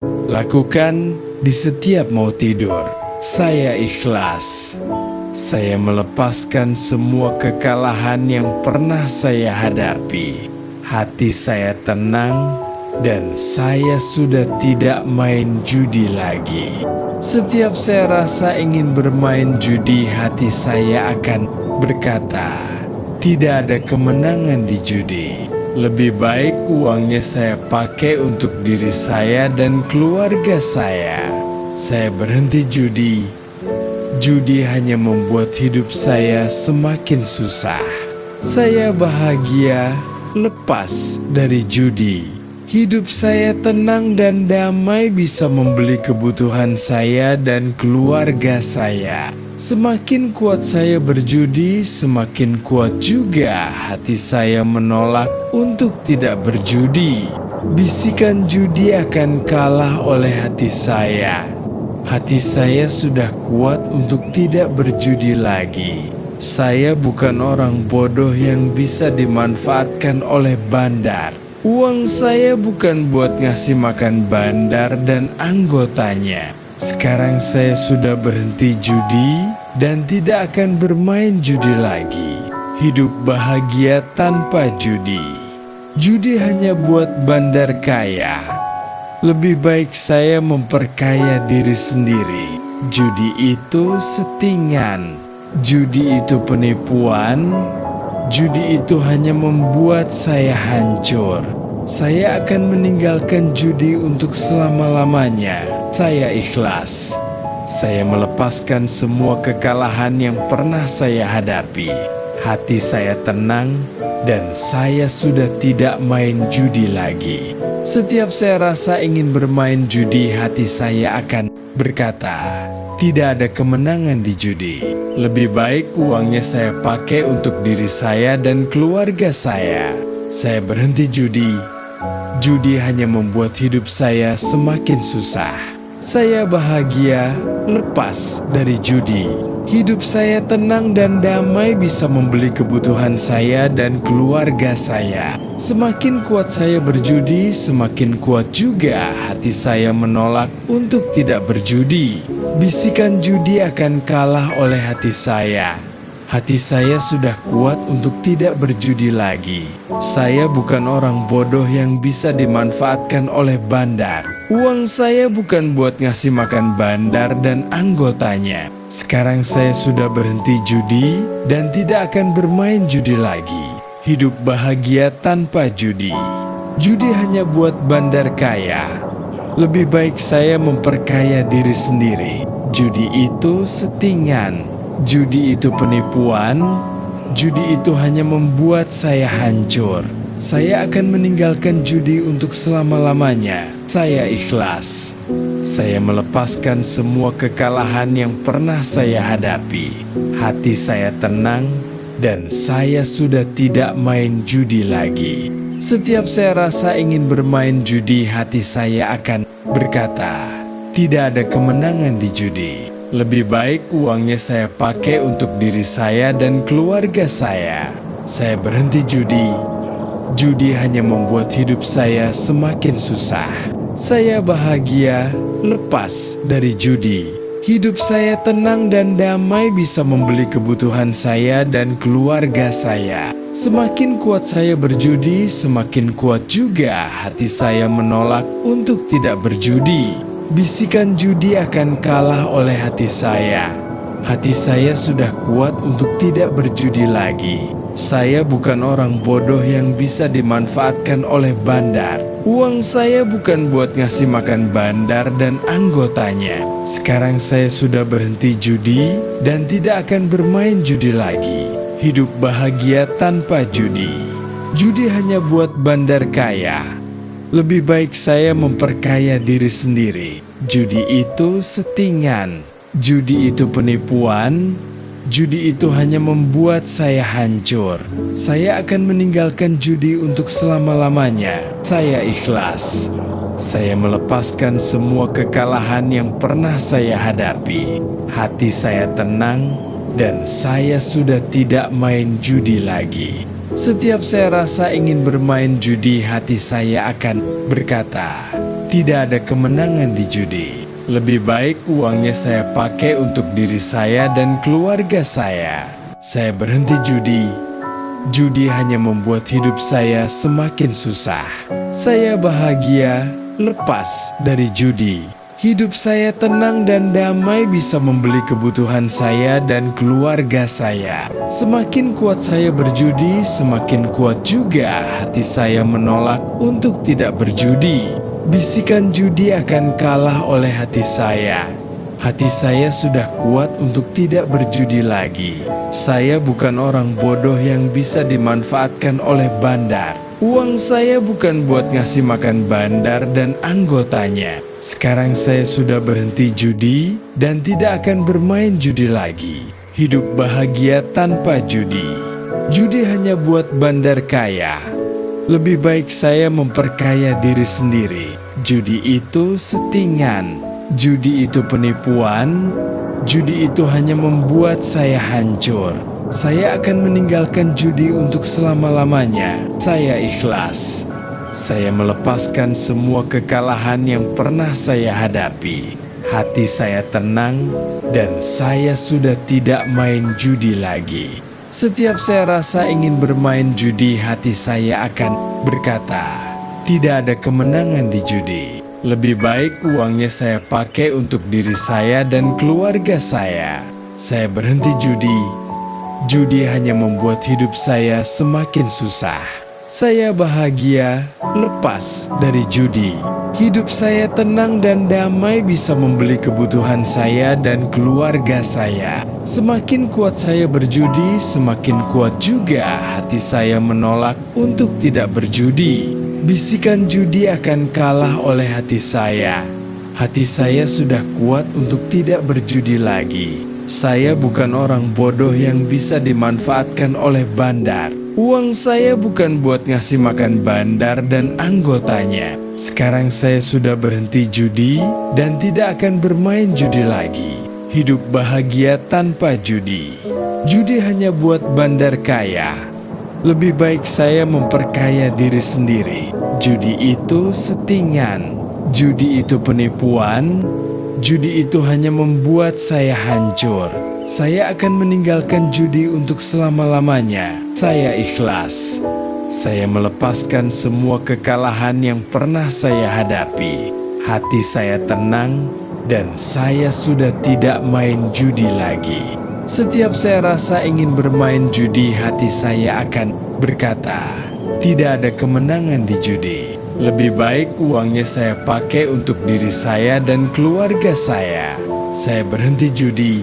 Lakukan di setiap mau tidur. Saya ikhlas. Saya melepaskan semua kekalahan yang pernah saya hadapi. Hati saya tenang dan saya sudah tidak main judi lagi. Setiap saya rasa ingin bermain judi, hati saya akan berkata, tidak ada kemenangan di judi. Lebih baik uangnya saya pakai untuk diri saya dan keluarga saya. Saya berhenti judi. Judi hanya membuat hidup saya semakin susah. Saya bahagia lepas dari judi. Hidup saya tenang dan damai, bisa membeli kebutuhan saya dan keluarga saya. Semakin kuat saya berjudi, semakin kuat juga hati saya menolak untuk tidak berjudi. Bisikan judi akan kalah oleh hati saya. Hati saya sudah kuat untuk tidak berjudi lagi. Saya bukan orang bodoh yang bisa dimanfaatkan oleh bandar. Uang saya bukan buat ngasih makan bandar dan anggotanya. Sekarang saya sudah berhenti judi dan tidak akan bermain judi lagi. Hidup bahagia tanpa judi. Judi hanya buat bandar kaya. Lebih baik saya memperkaya diri sendiri. Judi itu settingan. Judi itu penipuan. Judi itu hanya membuat saya hancur. Saya akan meninggalkan judi untuk selama-lamanya. Saya ikhlas. Saya melepaskan semua kekalahan yang pernah saya hadapi. Hati saya tenang dan saya sudah tidak main judi lagi. Setiap saya rasa ingin bermain judi, hati saya akan berkata, tidak ada kemenangan di judi. Lebih baik uangnya saya pakai untuk diri saya dan keluarga saya. Saya berhenti judi. Judi hanya membuat hidup saya semakin susah. Saya bahagia lepas dari judi. Hidup saya tenang dan damai, bisa membeli kebutuhan saya dan keluarga saya. Semakin kuat saya berjudi, semakin kuat juga hati saya menolak untuk tidak berjudi. Bisikan judi akan kalah oleh hati saya. Hati saya sudah kuat untuk tidak berjudi lagi. Saya bukan orang bodoh yang bisa dimanfaatkan oleh bandar. Uang saya bukan buat ngasih makan bandar dan anggotanya. Sekarang saya sudah berhenti judi dan tidak akan bermain judi lagi. Hidup bahagia tanpa judi. Judi hanya buat bandar kaya. Lebih baik saya memperkaya diri sendiri. Judi itu settingan. Judi itu penipuan. Judi itu hanya membuat saya hancur. Saya akan meninggalkan judi untuk selama-lamanya. Saya ikhlas. Saya melepaskan semua kekalahan yang pernah saya hadapi. Hati saya tenang dan saya sudah tidak main judi lagi. Setiap saya rasa ingin bermain judi, hati saya akan berkata, tidak ada kemenangan di judi. Lebih baik uangnya saya pakai untuk diri saya dan keluarga saya. Saya berhenti judi. Judi hanya membuat hidup saya semakin susah. Saya bahagia lepas dari judi. Hidup saya tenang dan damai, bisa membeli kebutuhan saya dan keluarga saya. Semakin kuat saya berjudi, semakin kuat juga hati saya menolak untuk tidak berjudi. Bisikan judi akan kalah oleh hati saya. Hati saya sudah kuat untuk tidak berjudi lagi. Saya bukan orang bodoh yang bisa dimanfaatkan oleh bandar. Uang saya bukan buat ngasih makan bandar dan anggotanya. Sekarang saya sudah berhenti judi dan tidak akan bermain judi lagi. Hidup bahagia tanpa judi. Judi hanya buat bandar kaya. Lebih baik saya memperkaya diri sendiri. Judi itu settingan. Judi itu penipuan. Judi itu hanya membuat saya hancur. Saya akan meninggalkan judi untuk selama-lamanya. Saya ikhlas. Saya melepaskan semua kekalahan yang pernah saya hadapi. Hati saya tenang dan saya sudah tidak main judi lagi. Setiap saya rasa ingin bermain judi, hati saya akan berkata, Tidak ada kemenangan di judi. Lebih baik uangnya saya pakai untuk diri saya dan keluarga saya. Saya berhenti judi. Judi hanya membuat hidup saya semakin susah. Saya bahagia lepas dari judi. Hidup saya tenang dan damai, bisa membeli kebutuhan saya dan keluarga saya. Semakin kuat saya berjudi, semakin kuat juga hati saya menolak untuk tidak berjudi. Bisikan judi akan kalah oleh hati saya. Hati saya sudah kuat untuk tidak berjudi lagi. Saya bukan orang bodoh yang bisa dimanfaatkan oleh bandar. Uang saya bukan buat ngasih makan bandar dan anggotanya. Sekarang saya sudah berhenti judi dan tidak akan bermain judi lagi. Hidup bahagia tanpa judi. Judi hanya buat bandar kaya. Lebih baik saya memperkaya diri sendiri. Judi itu settingan. Judi itu penipuan. Judi itu hanya membuat saya hancur. Saya akan meninggalkan judi untuk selama-lamanya. Saya ikhlas. Saya melepaskan semua kekalahan yang pernah saya hadapi. Hati saya tenang dan saya sudah tidak main judi lagi. Setiap saya rasa ingin bermain judi, hati saya akan berkata, tidak ada kemenangan di judi. Lebih baik uangnya saya pakai untuk diri saya dan keluarga saya. Saya berhenti judi. Judi hanya membuat hidup saya semakin susah. Saya bahagia lepas dari judi. Hidup saya tenang dan damai, bisa membeli kebutuhan saya dan keluarga saya. Semakin kuat saya berjudi, semakin kuat juga hati saya menolak untuk tidak berjudi. Bisikan judi akan kalah oleh hati saya. Hati saya sudah kuat untuk tidak berjudi lagi. Saya bukan orang bodoh yang bisa dimanfaatkan oleh bandar. Uang saya bukan buat ngasih makan bandar dan anggotanya. Sekarang saya sudah berhenti judi dan tidak akan bermain judi lagi. Hidup bahagia tanpa judi. Judi hanya buat bandar kaya. Lebih baik saya memperkaya diri sendiri. Judi itu settingan. Judi itu penipuan. Judi itu hanya membuat saya hancur. Saya akan meninggalkan judi untuk selama-lamanya. Saya ikhlas. Saya melepaskan semua kekalahan yang pernah saya hadapi. Hati saya tenang dan saya sudah tidak main judi lagi. Setiap saya rasa ingin bermain judi, hati saya akan berkata, tidak ada kemenangan di judi. Lebih baik uangnya saya pakai untuk diri saya dan keluarga saya. Saya berhenti judi.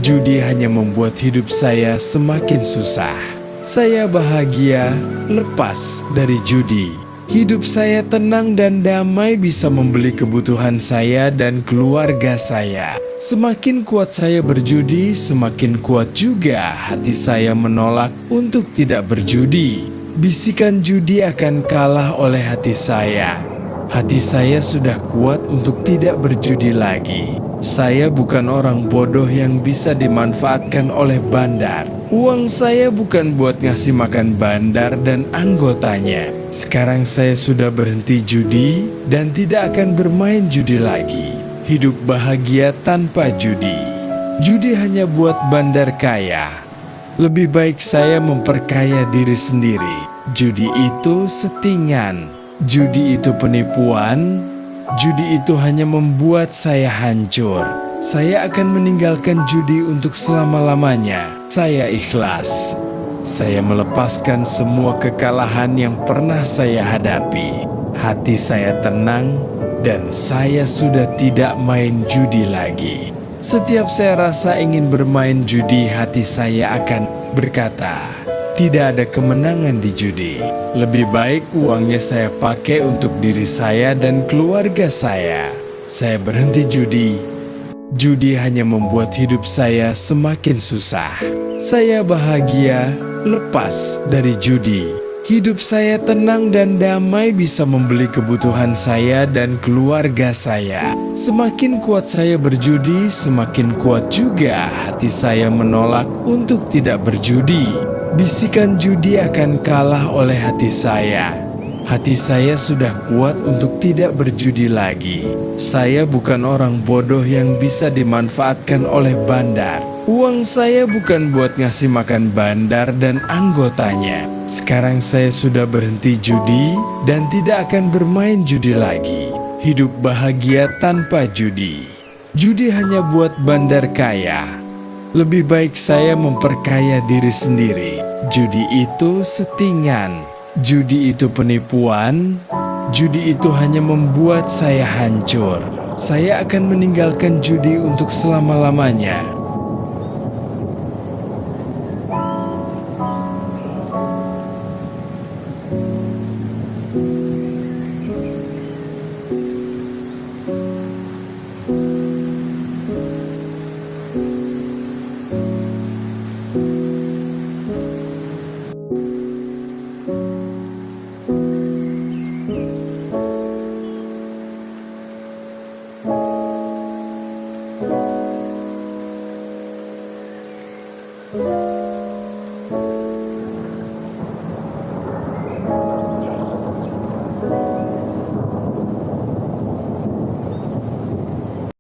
Judi hanya membuat hidup saya semakin susah. Saya bahagia lepas dari judi. Hidup saya tenang dan damai, bisa membeli kebutuhan saya dan keluarga saya. Semakin kuat saya berjudi, semakin kuat juga hati saya menolak untuk tidak berjudi. Bisikan judi akan kalah oleh hati saya. Hati saya sudah kuat untuk tidak berjudi lagi. Saya bukan orang bodoh yang bisa dimanfaatkan oleh bandar. Uang saya bukan buat ngasih makan bandar dan anggotanya. Sekarang saya sudah berhenti judi dan tidak akan bermain judi lagi. Hidup bahagia tanpa judi. Judi hanya buat bandar kaya. Lebih baik saya memperkaya diri sendiri. Judi itu settingan. Judi itu penipuan. Judi itu hanya membuat saya hancur. Saya akan meninggalkan judi untuk selama-lamanya. Saya ikhlas. Saya melepaskan semua kekalahan yang pernah saya hadapi. Hati saya tenang dan saya sudah tidak main judi lagi. Setiap saya rasa ingin bermain judi, hati saya akan berkata, tidak ada kemenangan di judi. Lebih baik uangnya saya pakai untuk diri saya dan keluarga saya. Saya berhenti judi. Judi hanya membuat hidup saya semakin susah. Saya bahagia lepas dari judi. Hidup saya tenang dan damai, bisa membeli kebutuhan saya dan keluarga saya. Semakin kuat saya berjudi, semakin kuat juga hati saya menolak untuk tidak berjudi. Bisikan judi akan kalah oleh hati saya. Hati saya sudah kuat untuk tidak berjudi lagi. Saya bukan orang bodoh yang bisa dimanfaatkan oleh bandar. Uang saya bukan buat ngasih makan bandar dan anggotanya. Sekarang saya sudah berhenti judi dan tidak akan bermain judi lagi. Hidup bahagia tanpa judi. Judi hanya buat bandar kaya. Lebih baik saya memperkaya diri sendiri. Judi itu settingan. Judi itu penipuan. Judi itu hanya membuat saya hancur. Saya akan meninggalkan judi untuk selama-lamanya. Thank you.